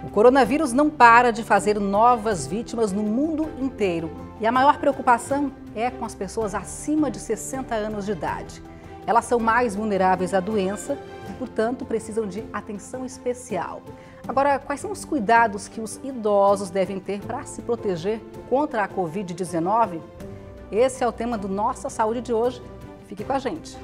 O coronavírus não para de fazer novas vítimas no mundo inteiro. E a maior preocupação é com as pessoas acima de 60 anos de idade. Elas são mais vulneráveis à doença e, portanto, precisam de atenção especial. Agora, quais são os cuidados que os idosos devem ter para se proteger contra a Covid-19? Esse é o tema do Nossa Saúde de hoje. Fique com a gente.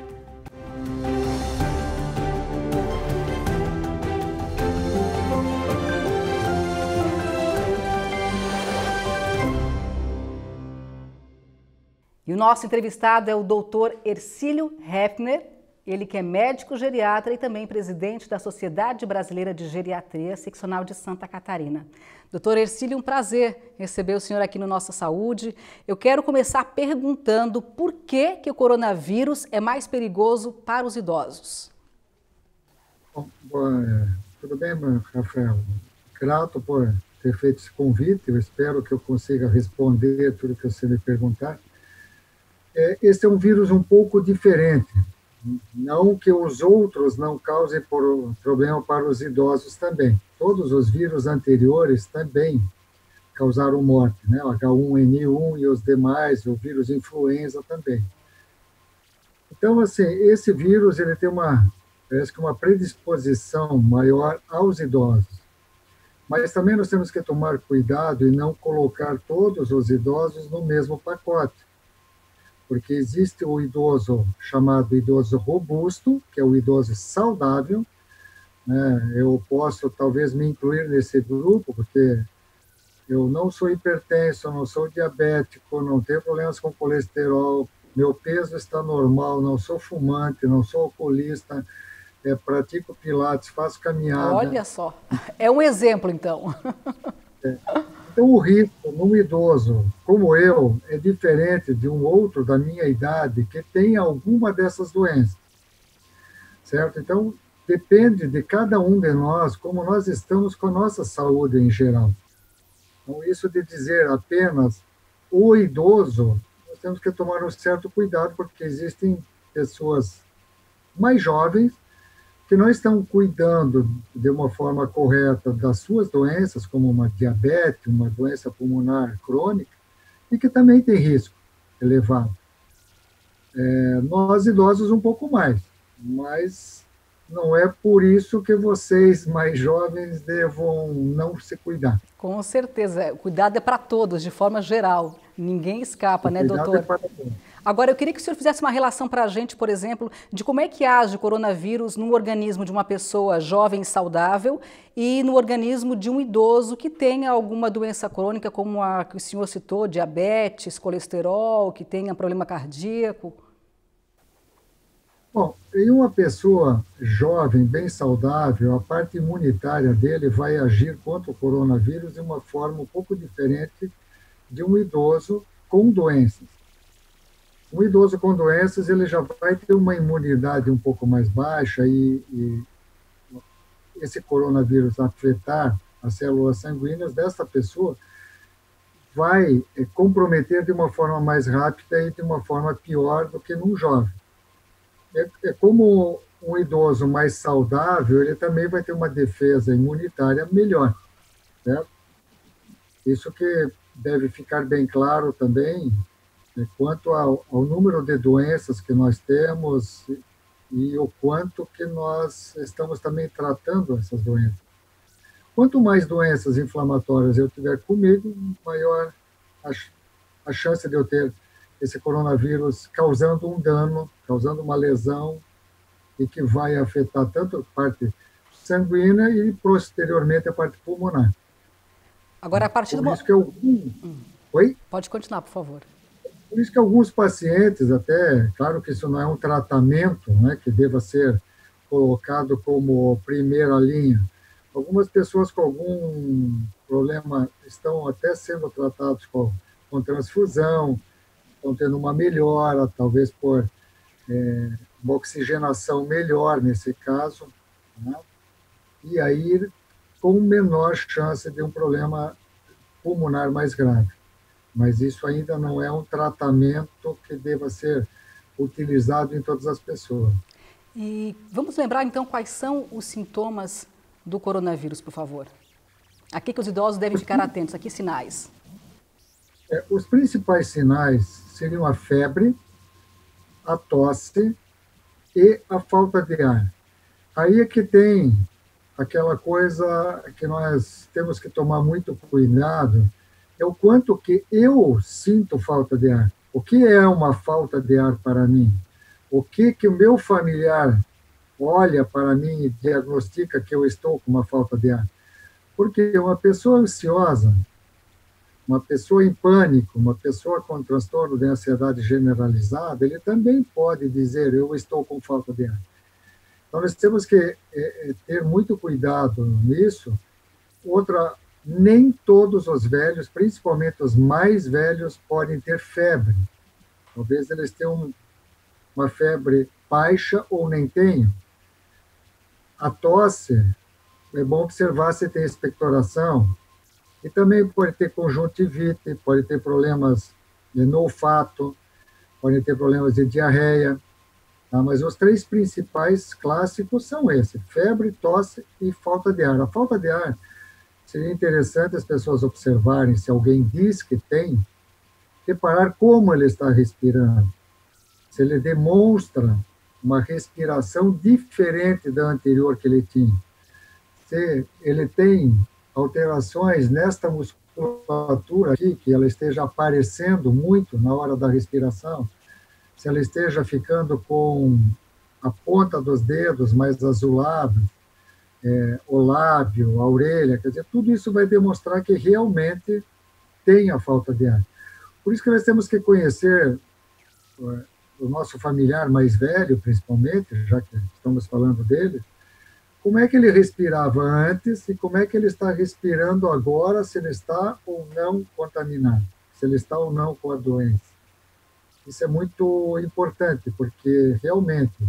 E o nosso entrevistado é o Dr. Hercílio Hepner, ele que é médico geriatra e também presidente da Sociedade Brasileira de Geriatria Seccional de Santa Catarina. Dr. Hercílio, um prazer receber o senhor aqui no Nossa Saúde. Eu quero começar perguntando por que o coronavírus é mais perigoso para os idosos. Bom, tudo bem, Rafael? Grato por ter feito esse convite, eu espero que eu consiga responder tudo que você me perguntar. Esse é um vírus um pouco diferente, não que os outros não causem problema para os idosos também. Todos os vírus anteriores também causaram morte, né? O H1N1 e os demais, o vírus influenza também. Então, assim, esse vírus ele tem parece que uma predisposição maior aos idosos. Mas também nós temos que tomar cuidado e não colocar todos os idosos no mesmo pacote. Porque existe o idoso chamado idoso robusto, que é o idoso saudável, né? Eu posso talvez me incluir nesse grupo, porque eu não sou hipertenso, não sou diabético, não tenho problemas com colesterol, meu peso está normal, não sou fumante, não sou alcoolista, pratico pilates, faço caminhada. Olha só, é um exemplo então. Então, o risco num idoso como eu é diferente de um outro da minha idade que tem alguma dessas doenças, certo? Então, depende de cada um de nós, como nós estamos com a nossa saúde em geral. Então, isso de dizer apenas o idoso, nós temos que tomar um certo cuidado, porque existem pessoas mais jovens que não estão cuidando de uma forma correta das suas doenças, como uma diabetes, uma doença pulmonar crônica, e que também tem risco elevado. Nós idosos um pouco mais, mas não é por isso que vocês mais jovens devam não se cuidar. Com certeza, o cuidado é para todos, de forma geral, ninguém escapa, né, doutor? É para todos. Agora, eu queria que o senhor fizesse uma relação para a gente, por exemplo, de como é que age o coronavírus no organismo de uma pessoa jovem e saudável e no organismo de um idoso que tenha alguma doença crônica, como a que o senhor citou, diabetes, colesterol, que tenha problema cardíaco. Bom, em uma pessoa jovem, bem saudável, a parte imunitária dele vai agir contra o coronavírus de uma forma um pouco diferente de um idoso com doenças. Um idoso com doenças, ele já vai ter uma imunidade um pouco mais baixa e esse coronavírus afetar as células sanguíneas dessa pessoa vai comprometer de uma forma mais rápida e de uma forma pior do que num jovem. Como um idoso mais saudável, ele também vai ter uma defesa imunitária melhor, certo? Isso que deve ficar bem claro também, quanto ao número de doenças que nós temos e o quanto que nós estamos também tratando essas doenças. Quanto mais doenças inflamatórias eu tiver comigo, maior a chance de eu ter esse coronavírus causando um dano, causando uma lesão e que vai afetar tanto a parte sanguínea e posteriormente a parte pulmonar. Agora, a partir do momento... Oi? Pode continuar, por favor. Por isso que alguns pacientes, até, claro que isso não é um tratamento, né, que deva ser colocado como primeira linha. Algumas pessoas com algum problema estão até sendo tratados com transfusão, estão tendo uma melhora, talvez por uma oxigenação melhor nesse caso, né, e aí com menor chance de um problema pulmonar mais grave. Mas isso ainda não é um tratamento que deva ser utilizado em todas as pessoas. E vamos lembrar, então, quais são os sintomas do coronavírus, por favor? A que os idosos devem ficar atentos? A que sinais? Os principais sinais seriam a febre, a tosse e a falta de ar. Aí é que tem aquela coisa que nós temos que tomar muito cuidado, é o quanto que eu sinto falta de ar. O que é uma falta de ar para mim? O que o meu familiar olha para mim e diagnostica que eu estou com uma falta de ar? Porque uma pessoa ansiosa, uma pessoa em pânico, uma pessoa com transtorno de ansiedade generalizada, ele também pode dizer, eu estou com falta de ar. Então, nós temos que ter muito cuidado nisso. Outra, nem todos os velhos, principalmente os mais velhos, podem ter febre. Talvez eles tenham uma febre baixa ou nem tenham. A tosse, é bom observar se tem expectoração. E também pode ter conjuntivite, pode ter problemas no olfato, pode ter problemas de diarreia. Tá? Mas os três principais clássicos são esses: febre, tosse e falta de ar. A falta de ar, seria interessante as pessoas observarem, se alguém diz que tem, reparar como ele está respirando. Se ele demonstra uma respiração diferente da anterior que ele tinha. Se ele tem alterações nesta musculatura aqui, que ela esteja aparecendo muito na hora da respiração, se ela esteja ficando com a ponta dos dedos mais azulada, o lábio, a orelha, quer dizer, tudo isso vai demonstrar que realmente tem a falta de ar. Por isso que nós temos que conhecer o nosso familiar mais velho, principalmente, já que estamos falando dele, como é que ele respirava antes e como é que ele está respirando agora, se ele está ou não contaminado, se ele está ou não com a doença. Isso é muito importante, porque realmente,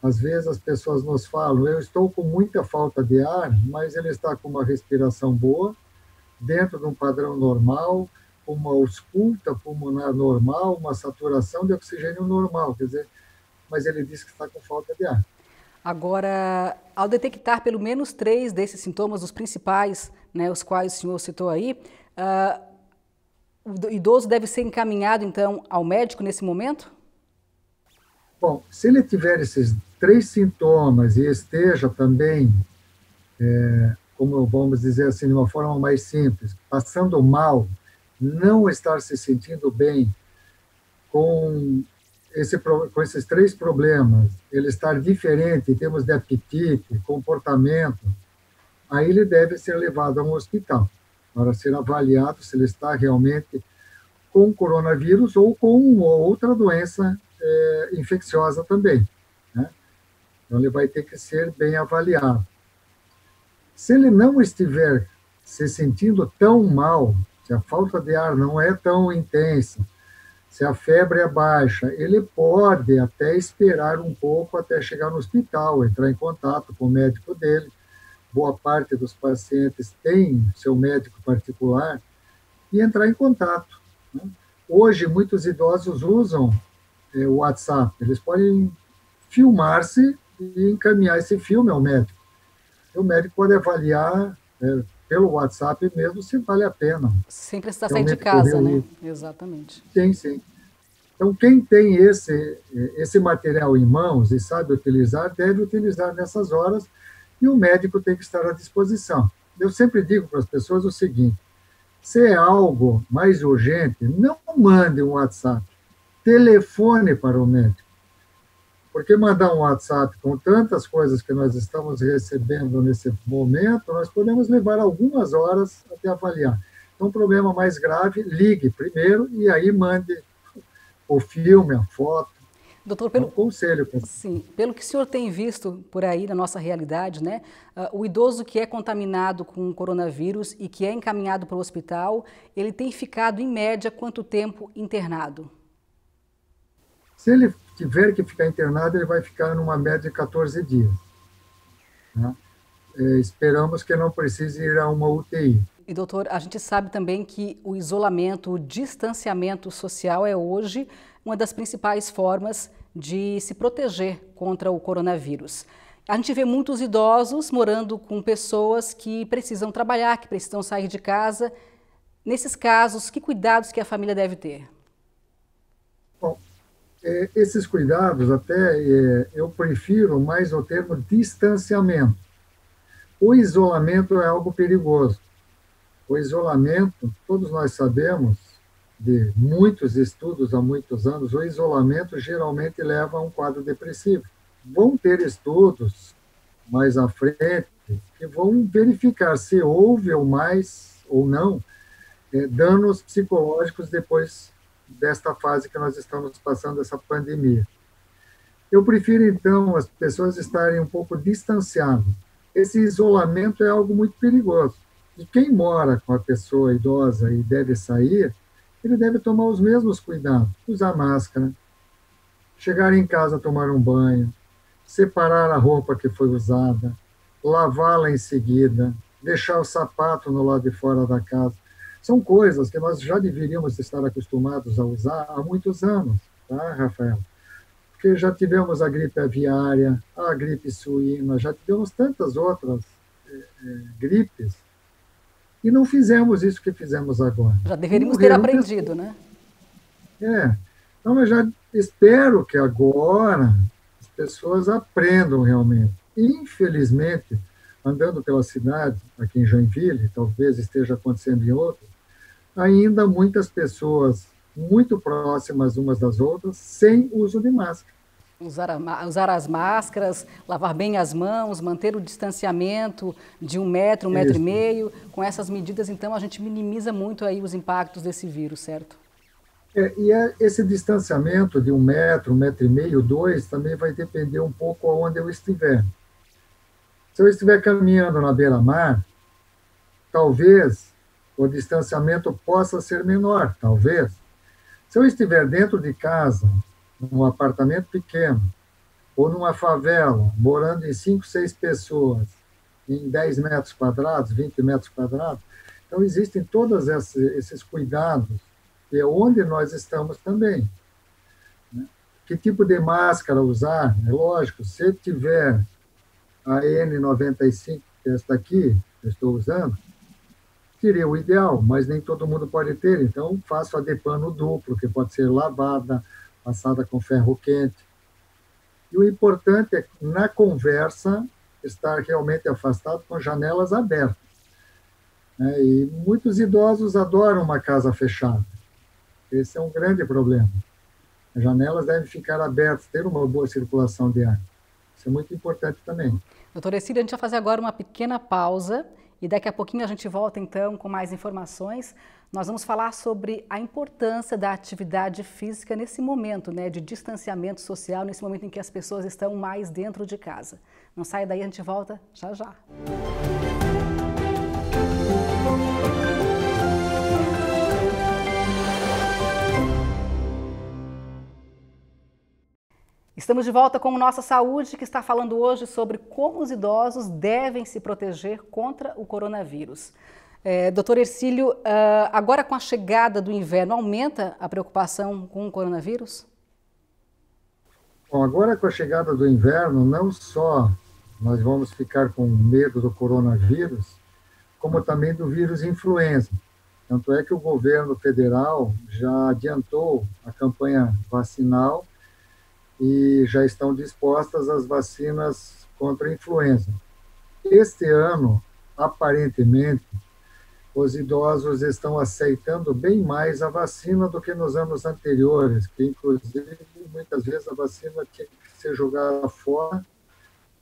às vezes as pessoas nos falam, eu estou com muita falta de ar, mas ele está com uma respiração boa, dentro de um padrão normal, uma ausculta pulmonar normal, uma saturação de oxigênio normal, quer dizer, mas ele diz que está com falta de ar. Agora, ao detectar pelo menos 3 desses sintomas, os principais, né, os quais o senhor citou aí, o idoso deve ser encaminhado, então, ao médico nesse momento? Bom, se ele tiver esses 3 sintomas e esteja também, como vamos dizer assim, de uma forma mais simples, passando mal, não estar se sentindo bem com esses 3 problemas, ele estar diferente em termos de apetite, comportamento, aí ele deve ser levado a um hospital para ser avaliado se ele está realmente com coronavírus ou com outra doença infecciosa também, né? Então ele vai ter que ser bem avaliado. Se ele não estiver se sentindo tão mal, se a falta de ar não é tão intensa, se a febre é baixa, ele pode até esperar um pouco até chegar no hospital, entrar em contato com o médico dele. Boa parte dos pacientes tem seu médico particular e entrar em contato, né? Hoje, muitos idosos usam o WhatsApp. Eles podem filmar-se e encaminhar esse filme ao médico. E o médico pode avaliar pelo WhatsApp mesmo se vale a pena. Sem precisar sair de casa, né? Exatamente. Sim, sim. Então, quem tem esse material em mãos e sabe utilizar, deve utilizar nessas horas, e o médico tem que estar à disposição. Eu sempre digo para as pessoas o seguinte: se é algo mais urgente, não mande um WhatsApp, telefone para o médico. Porque mandar um WhatsApp com tantas coisas que nós estamos recebendo nesse momento, nós podemos levar algumas horas até avaliar. Então, um problema mais grave, ligue primeiro e aí mande o filme, a foto. Doutor, conselho. Sim, pelo que o senhor tem visto por aí na nossa realidade, né, o idoso que é contaminado com coronavírus e que é encaminhado para o hospital, ele tem ficado, em média, quanto tempo internado? Se ele tiver que ficar internado, ele vai ficar numa média de 14 dias. Né? Esperamos que não precise ir a uma UTI. E, doutor, a gente sabe também que o isolamento, o distanciamento social é hoje uma das principais formas de se proteger contra o coronavírus. A gente vê muitos idosos morando com pessoas que precisam trabalhar, que precisam sair de casa. Nesses casos, que cuidados que a família deve ter? Bom, esses cuidados até eu prefiro mais o termo distanciamento. O isolamento é algo perigoso. O isolamento, todos nós sabemos, de muitos estudos há muitos anos, o isolamento geralmente leva a um quadro depressivo. Vão ter estudos mais à frente que vão verificar se houve ou mais ou não danos psicológicos depois desta fase que nós estamos passando, essa pandemia. Eu prefiro, então, as pessoas estarem um pouco distanciadas. Esse isolamento é algo muito perigoso. E quem mora com a pessoa idosa e deve sair, ele deve tomar os mesmos cuidados. Usar máscara, chegar em casa, tomar um banho, separar a roupa que foi usada, lavá-la em seguida, deixar o sapato no lado de fora da casa. São coisas que nós já deveríamos estar acostumados a usar há muitos anos, tá, Rafael? Porque já tivemos a gripe aviária, a gripe suína, já tivemos tantas outras gripes, e não fizemos isso que fizemos agora. Já deveríamos ter aprendido, né? Então eu já espero que agora as pessoas aprendam realmente. Infelizmente, andando pela cidade, aqui em Joinville, talvez esteja acontecendo em outros, ainda muitas pessoas muito próximas umas das outras, sem uso de máscara. Usar as máscaras, lavar bem as mãos, manter o distanciamento de 1 metro, 1,5 metro. Com essas medidas, então, a gente minimiza muito aí os impactos desse vírus, certo? Esse distanciamento de 1 metro, 1,5 metro, 2, também vai depender um pouco aonde eu estiver. Se eu estiver caminhando na beira-mar, talvez o distanciamento possa ser menor, talvez. Se eu estiver dentro de casa, num apartamento pequeno, ou numa favela, morando em 5, 6 pessoas, em 10 metros quadrados, 20 metros quadrados, então existem todos esses cuidados, que é onde nós estamos também. Que tipo de máscara usar? É lógico, se tiver a N95, que é esta aqui, que eu estou usando, seria o ideal, mas nem todo mundo pode ter, então faço a de pano duplo, que pode ser lavada, passada com ferro quente. E o importante é, na conversa, estar realmente afastado com janelas abertas. E muitos idosos adoram uma casa fechada. Esse é um grande problema. As janelas devem ficar abertas, ter uma boa circulação de ar. Isso é muito importante também. Doutora Ercílio, a gente vai fazer agora uma pequena pausa e daqui a pouquinho a gente volta então com mais informações. Nós vamos falar sobre a importância da atividade física nesse momento, né, de distanciamento social, nesse momento em que as pessoas estão mais dentro de casa. Não saia daí, a gente volta já já. Estamos de volta com o Nossa Saúde, que está falando hoje sobre como os idosos devem se proteger contra o coronavírus. Doutor Ercílio, agora com a chegada do inverno, aumenta a preocupação com o coronavírus? Bom, agora com a chegada do inverno, não só nós vamos ficar com medo do coronavírus, como também do vírus influenza. Tanto é que o governo federal já adiantou a campanha vacinal e já estão dispostas as vacinas contra a influenza. Este ano, aparentemente, os idosos estão aceitando bem mais a vacina do que nos anos anteriores, que inclusive muitas vezes a vacina tinha que ser jogada fora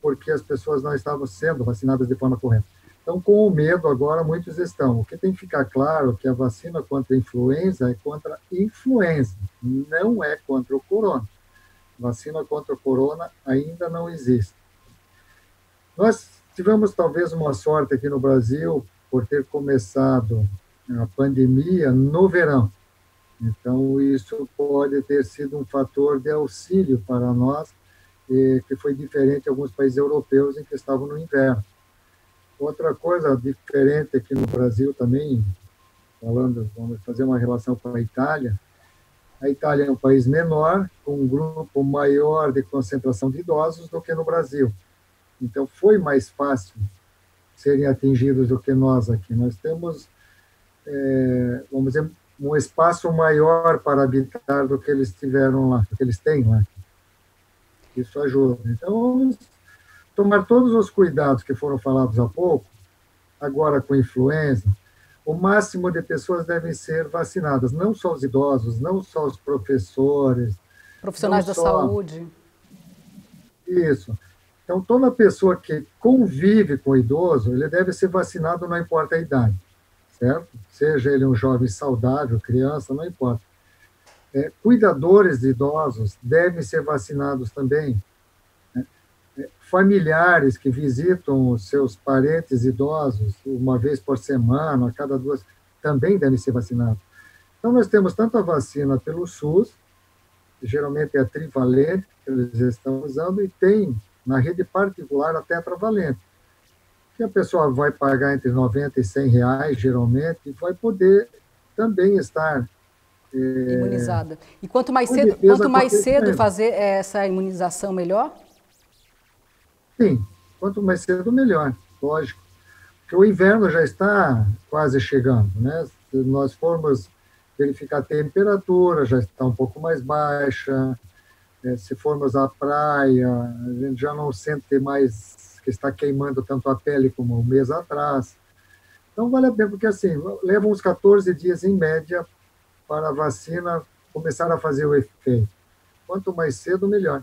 porque as pessoas não estavam sendo vacinadas de forma correta. Então, com o medo agora, muitos estão. O que tem que ficar claro é que a vacina contra a influenza é contra a influenza, não é contra o corona. Vacina contra o corona ainda não existe. Nós tivemos talvez uma sorte aqui no Brasil por ter começado a pandemia no verão. Então, isso pode ter sido um fator de auxílio para nós, que foi diferente de alguns países europeus em que estavam no inverno. Outra coisa diferente aqui no Brasil também, vamos fazer uma relação com a Itália é um país menor, com um grupo maior de concentração de idosos do que no Brasil. Então, foi mais fácil serem atingidos do que nós aqui. Nós temos, vamos dizer, um espaço maior para habitar do que eles tiveram lá, do que eles têm lá. Isso ajuda. Então, vamos tomar todos os cuidados que foram falados há pouco, agora com influenza. O máximo de pessoas devem ser vacinadas, não só os idosos, não só os professores. Profissionais da saúde. Isso. Então, toda pessoa que convive com o idoso, ele deve ser vacinado, não importa a idade, certo? Seja ele um jovem saudável, criança, não importa. Cuidadores de idosos devem ser vacinados também. Familiares que visitam os seus parentes idosos uma vez por semana, a cada 2, também devem ser vacinados. Então, nós temos tanto a vacina pelo SUS, que geralmente é a trivalente, que eles estão usando, e tem na rede particular a tetravalente, que a pessoa vai pagar entre 90 e 100 reais, geralmente, e vai poder também estar imunizada. E quanto mais cedo fazer essa imunização, melhor? Sim, quanto mais cedo, melhor, lógico. Porque o inverno já está quase chegando, né? Se nós formos verificar a temperatura, já está um pouco mais baixa. Se formos à praia, a gente já não sente mais que está queimando tanto a pele como um mês atrás. Então, vale a pena, porque assim, leva uns 14 dias em média para a vacina começar a fazer o efeito. Quanto mais cedo, melhor.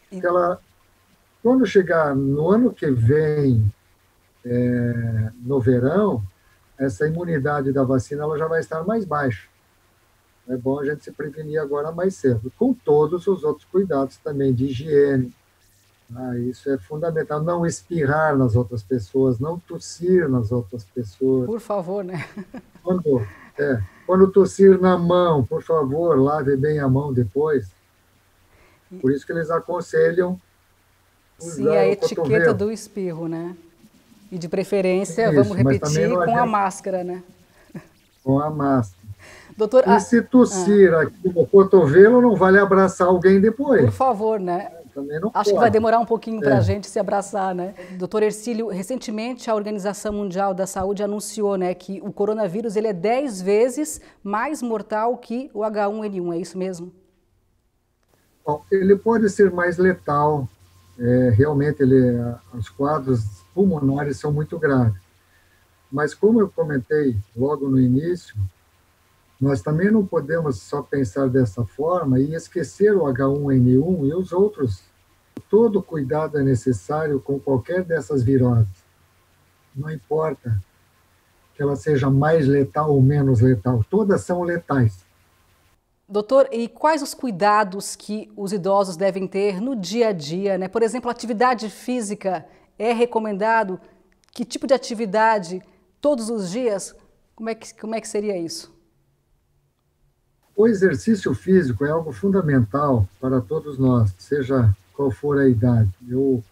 Porque quando chegar no ano que vem, no verão, essa imunidade da vacina ela já vai estar mais baixa. É bom a gente se prevenir agora mais cedo, com todos os outros cuidados também de higiene. Isso é fundamental. Não espirrar nas outras pessoas, não tossir nas outras pessoas. Por favor, né? Quando tossir na mão, por favor, lave bem a mão depois. Por isso que eles aconselham sim, a etiqueta do espirro, né? E de preferência, vamos repetir, com a máscara, né? Com a máscara. Doutor, e se tossir aqui no cotovelo, não vale abraçar alguém depois. Por favor, né? Também não Acho pode. que vai demorar um pouquinho para a gente se abraçar, né? Doutor Hercílio, recentemente a Organização Mundial da Saúde anunciou, né, que o coronavírus ele é 10 vezes mais mortal que o H1N1, é isso mesmo? Bom, ele pode ser mais letal. Realmente, os quadros pulmonares são muito graves. Mas, como eu comentei logo no início, nós também não podemos só pensar dessa forma e esquecer o H1N1 e os outros. Todo cuidado é necessário com qualquer dessas viroses. Não importa que ela seja mais letal ou menos letal, todas são letais. Doutor, e quais os cuidados que os idosos devem ter no dia a dia, né? Por exemplo, atividade física é recomendado? Que tipo de atividade todos os dias? Como é que seria isso? O exercício físico é algo fundamental para todos nós, seja qual for a idade. Eu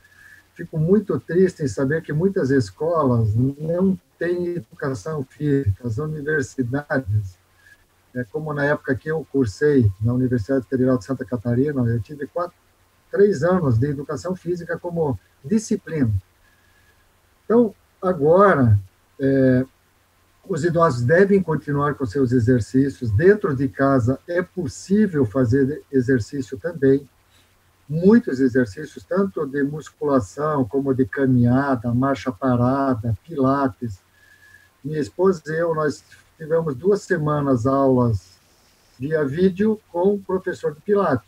fico muito triste em saber que muitas escolas não têm educação física. As universidades, como na época que eu cursei na Universidade Federal de Santa Catarina, eu tive 3 anos de educação física como disciplina. Então, agora, os idosos devem continuar com seus exercícios. Dentro de casa é possível fazer exercício também. Muitos exercícios, tanto de musculação, como de caminhada, marcha parada, pilates. Minha esposa e eu, nós tivemos 2 semanas aulas via vídeo com o professor de pilates.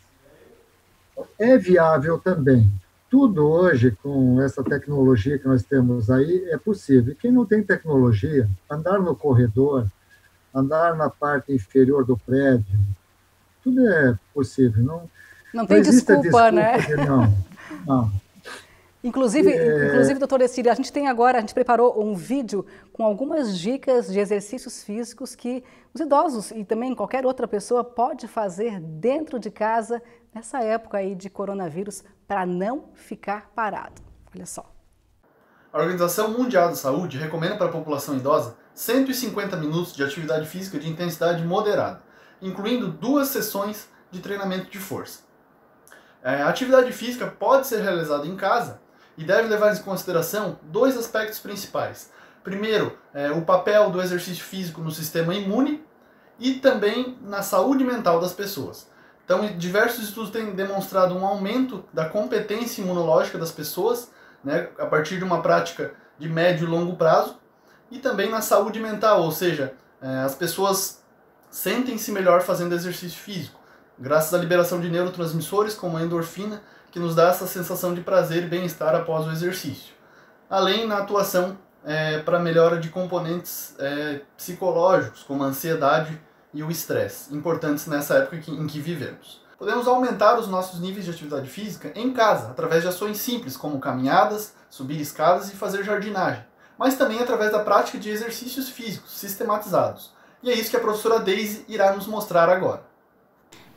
É viável também. Tudo hoje, com essa tecnologia que nós temos aí, é possível. E quem não tem tecnologia, andar no corredor, andar na parte inferior do prédio, tudo é possível. Não tem desculpa, né? Não. Inclusive, doutor Hercílio, a gente preparou um vídeo com algumas dicas de exercícios físicos que os idosos e também qualquer outra pessoa pode fazer dentro de casa nessa época aí de coronavírus para não ficar parado. Olha só. A Organização Mundial da Saúde recomenda para a população idosa 150 minutos de atividade física de intensidade moderada, incluindo 2 sessões de treinamento de força. A atividade física pode ser realizada em casa e deve levar em consideração dois aspectos principais. Primeiro, o papel do exercício físico no sistema imune e também na saúde mental das pessoas. Então, diversos estudos têm demonstrado um aumento da competência imunológica das pessoas, né, a partir de uma prática de médio e longo prazo, e também na saúde mental, ou seja, as pessoas sentem-se melhor fazendo exercício físico, graças à liberação de neurotransmissores como a endorfina, que nos dá essa sensação de prazer e bem-estar após o exercício. Além na atuação para melhora de componentes psicológicos, como a ansiedade e o estresse, importantes nessa época em que vivemos. Podemos aumentar os nossos níveis de atividade física em casa, através de ações simples, como caminhadas, subir escadas e fazer jardinagem, mas também através da prática de exercícios físicos sistematizados. E é isso que a professora Daisy irá nos mostrar agora.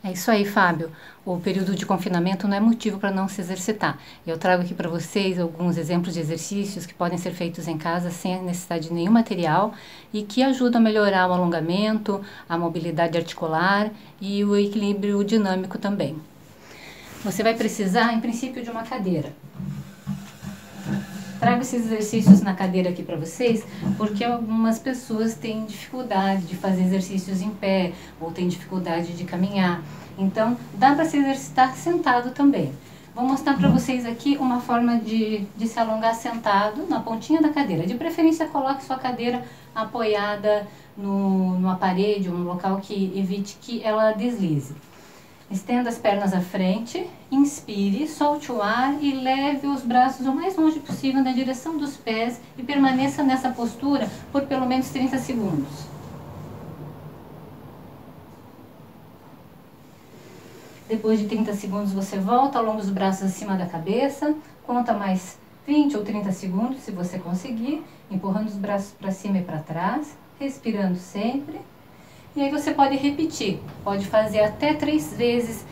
É isso aí, Fábio. O período de confinamento não é motivo para não se exercitar. Eu trago aqui para vocês alguns exemplos de exercícios que podem ser feitos em casa sem a necessidade de nenhum material e que ajudam a melhorar o alongamento, a mobilidade articular e o equilíbrio dinâmico também. Você vai precisar, em princípio, de uma cadeira. Trago esses exercícios na cadeira aqui para vocês, porque algumas pessoas têm dificuldade de fazer exercícios em pé, ou têm dificuldade de caminhar. Então, dá para se exercitar sentado também. Vou mostrar para vocês aqui uma forma de se alongar sentado na pontinha da cadeira. De preferência, coloque sua cadeira apoiada numa parede ou num local que evite que ela deslize. Estenda as pernas à frente, inspire, solte o ar e leve os braços o mais longe possível na direção dos pés e permaneça nessa postura por pelo menos 30 segundos. Depois de 30 segundos você volta, alonga os braços acima da cabeça, conta mais 20 ou 30 segundos se você conseguir, empurrando os braços para cima e para trás, respirando sempre. E aí você pode repetir, pode fazer até 3 vezes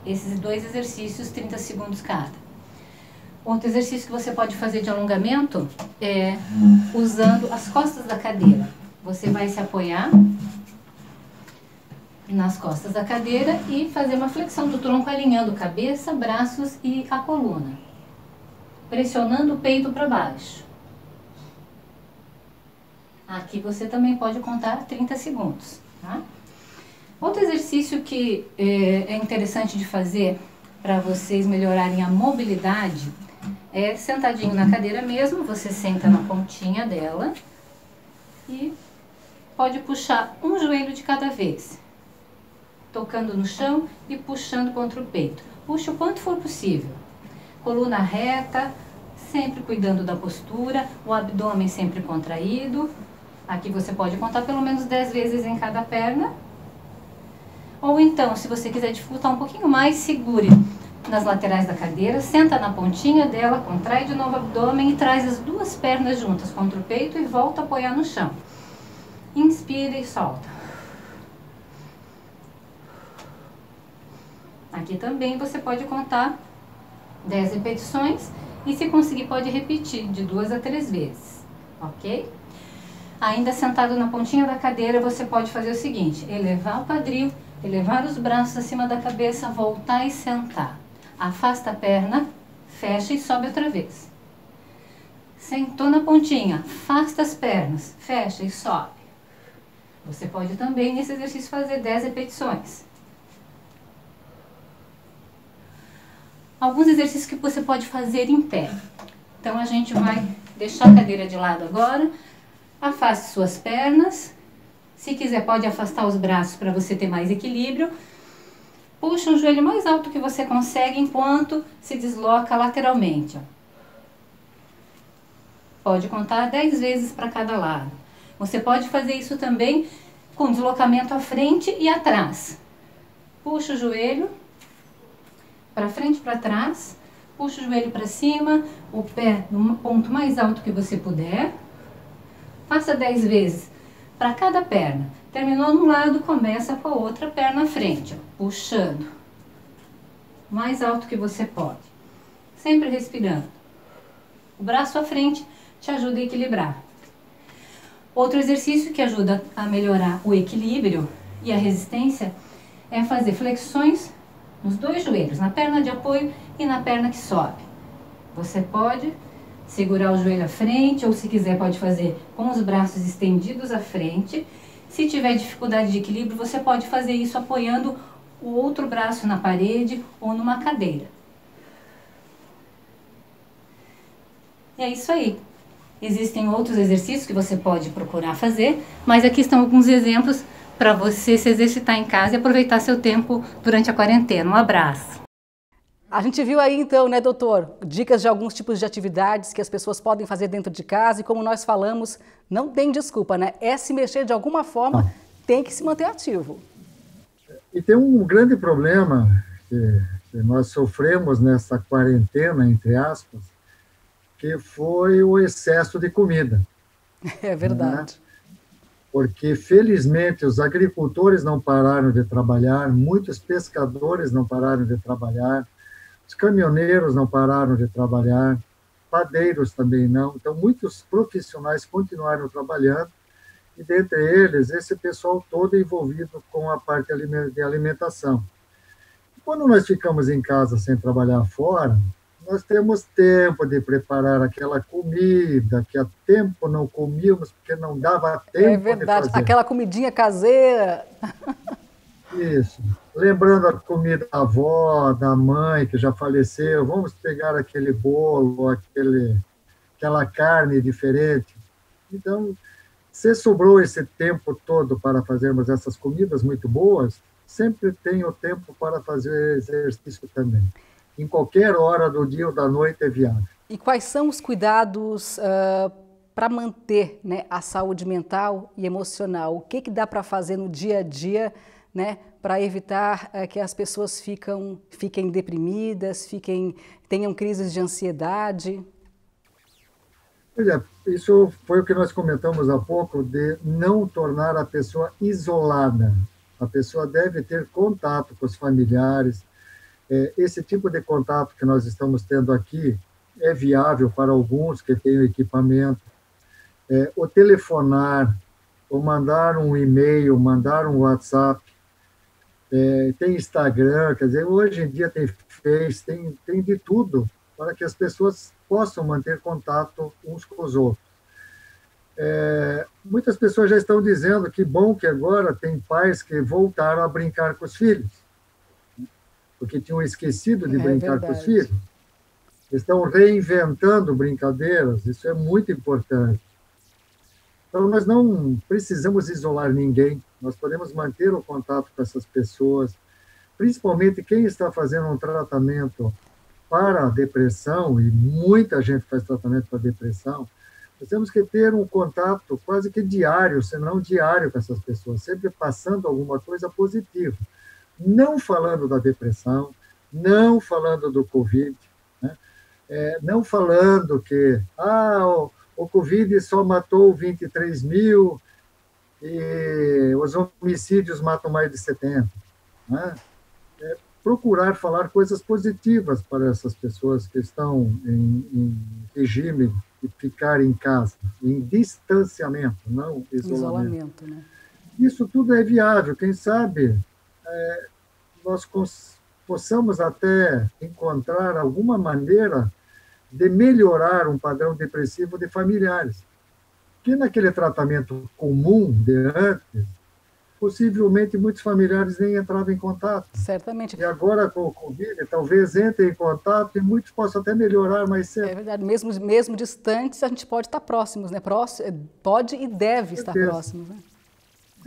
esses 2 exercícios, 30 segundos cada. Outro exercício que você pode fazer de alongamento é usando as costas da cadeira. Você vai se apoiar nas costas da cadeira e fazer uma flexão do tronco, alinhando cabeça, braços e a coluna, pressionando o peito para baixo. Aqui você também pode contar 30 segundos, tá? Outro exercício que é interessante de fazer para vocês melhorarem a mobilidade é sentadinho na cadeira mesmo, você senta na pontinha dela e pode puxar um joelho de cada vez, tocando no chão e puxando contra o peito. Puxe o quanto for possível. Coluna reta, sempre cuidando da postura, o abdômen sempre contraído. Aqui você pode contar pelo menos 10 vezes em cada perna. Ou então, se você quiser dificultar um pouquinho mais, segure nas laterais da cadeira, senta na pontinha dela, contrai de novo o abdômen e traz as 2 pernas juntas contra o peito e volta a apoiar no chão. Inspira e solta. Aqui também você pode contar 10 repetições e, se conseguir, pode repetir de 2 a 3 vezes, ok? Ainda sentado na pontinha da cadeira, você pode fazer o seguinte: elevar o quadril, elevar os braços acima da cabeça, voltar e sentar. Afasta a perna, fecha e sobe outra vez. Sentou na pontinha, afasta as pernas, fecha e sobe. Você pode também, nesse exercício, fazer 10 repetições. Alguns exercícios que você pode fazer em pé. Então, a gente vai deixar a cadeira de lado agora. Afaste suas pernas. Se quiser, pode afastar os braços para você ter mais equilíbrio. Puxa o joelho mais alto que você consegue enquanto se desloca lateralmente. Pode contar 10 vezes para cada lado. Você pode fazer isso também com deslocamento à frente e atrás. Puxa o joelho para frente e para trás. Puxa o joelho para cima, o pé no ponto mais alto que você puder. Faça 10 vezes para cada perna. Terminou num lado, começa com a outra perna à frente, ó, puxando o mais alto que você pode. Sempre respirando. O braço à frente te ajuda a equilibrar. Outro exercício que ajuda a melhorar o equilíbrio e a resistência é fazer flexões nos 2 joelhos, na perna de apoio e na perna que sobe. Você pode segurar o joelho à frente, ou se quiser pode fazer com os braços estendidos à frente. Se tiver dificuldade de equilíbrio, você pode fazer isso apoiando o outro braço na parede ou numa cadeira. E é isso aí. Existem outros exercícios que você pode procurar fazer, mas aqui estão alguns exemplos para você se exercitar em casa e aproveitar seu tempo durante a quarentena. Um abraço. A gente viu aí então, né, doutor, dicas de alguns tipos de atividades que as pessoas podem fazer dentro de casa e como nós falamos, não tem desculpa, né? É se mexer de alguma forma, tem que se manter ativo. E tem um grande problema que nós sofremos nessa quarentena, entre aspas, que foi o excesso de comida. É verdade. Né? Porque, felizmente, os agricultores não pararam de trabalhar, muitos pescadores não pararam de trabalhar, os caminhoneiros não pararam de trabalhar, padeiros também não. Então, muitos profissionais continuaram trabalhando, e dentre eles, esse pessoal todo envolvido com a parte de alimentação. Quando nós ficamos em casa sem trabalhar fora, nós temos tempo de preparar aquela comida que há tempo não comíamos, porque não dava tempo. É verdade, aquela comidinha caseira. Isso. Lembrando a comida da avó, da mãe, que já faleceu, vamos pegar aquele bolo, aquela carne diferente. Então, se sobrou esse tempo todo para fazermos essas comidas muito boas, sempre tem o tempo para fazer exercício também. Em qualquer hora do dia ou da noite é viável. E quais são os cuidados para manter, né, a saúde mental e emocional? O que dá para fazer no dia a dia, né, para evitar que as pessoas fiquem deprimidas, tenham crises de ansiedade? Pois é, isso foi o que nós comentamos há pouco, de não tornar a pessoa isolada. A pessoa deve ter contato com os familiares. Esse tipo de contato que nós estamos tendo aqui é viável para alguns que têm o equipamento. O telefonar, ou mandar um e-mail, mandar um WhatsApp, tem Instagram, quer dizer, hoje em dia tem Face, tem de tudo, para que as pessoas possam manter contato uns com os outros. Muitas pessoas já estão dizendo que bom que agora tem pais que voltaram a brincar com os filhos, porque tinham esquecido de brincar com os filhos. Estão reinventando brincadeiras, isso é muito importante. Então, nós não precisamos isolar ninguém, nós podemos manter o contato com essas pessoas, principalmente quem está fazendo um tratamento para a depressão, e muita gente faz tratamento para a depressão, nós temos que ter um contato quase que diário, se não diário, com essas pessoas, sempre passando alguma coisa positiva. Não falando da depressão, não falando do Covid, né? Não falando que o Covid só matou 23 mil e os homicídios matam mais de 70. Né? Procurar falar coisas positivas para essas pessoas que estão em regime de ficar em casa, em distanciamento, não isolamento. Né? Isso tudo é viável, quem sabe nós possamos até encontrar alguma maneira de melhorar um padrão depressivo de familiares. Que naquele tratamento comum de antes, possivelmente muitos familiares nem entravam em contato. Certamente. E agora, com o Covid, talvez entrem em contato e muitos possam até melhorar mais cedo. É verdade, mesmo distantes, a gente pode estar próximos, né? Pode e deve estar próximos. Né?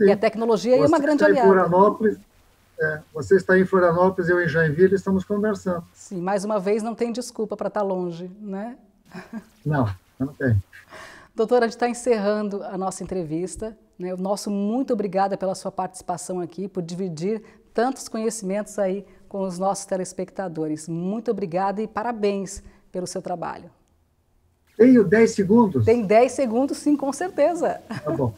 E a tecnologia é uma grande aliada. Você está em Florianópolis, eu em Joinville, estamos conversando. Sim, mais uma vez, não tem desculpa para estar longe, né? Não tem. Doutora, a gente está encerrando a nossa entrevista. Né? O nosso muito obrigada pela sua participação aqui, por dividir tantos conhecimentos aí com os nossos telespectadores. Muito obrigada e parabéns pelo seu trabalho. Tenho 10 segundos? Tem 10 segundos, sim, com certeza. Tá bom.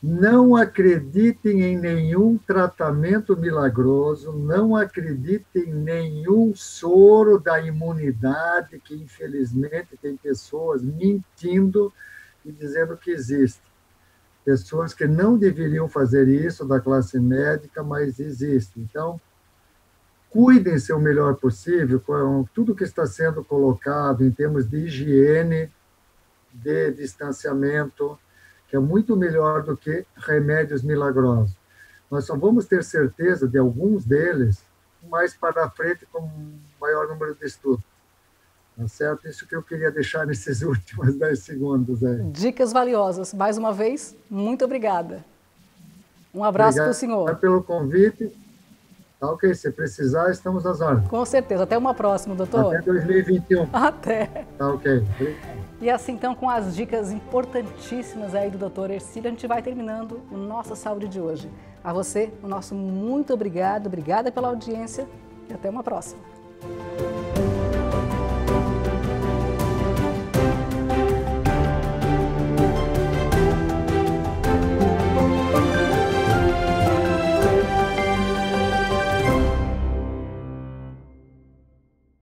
Não acreditem em nenhum tratamento milagroso, não acreditem em nenhum soro da imunidade, que infelizmente tem pessoas mentindo e dizendo que existe. Pessoas que não deveriam fazer isso da classe médica, mas existe. Então, cuidem-se o melhor possível com tudo que está sendo colocado em termos de higiene, de distanciamento, que é muito melhor do que remédios milagrosos. Nós só vamos ter certeza de alguns deles mais para frente com maior número de estudos. Tá certo? Isso que eu queria deixar nesses últimos 10 segundos aí. Dicas valiosas. Mais uma vez, muito obrigada. Um abraço para o senhor. Obrigado pelo convite. Tá ok, se precisar, estamos às ordens. Com certeza. Até uma próxima, doutor. Até 2021. Até. Tá ok. Obrigado. E assim, então, com as dicas importantíssimas aí do doutor Hercílio, a gente vai terminando o Nossa Saúde de hoje. A você, o nosso muito obrigado. Obrigada pela audiência e até uma próxima.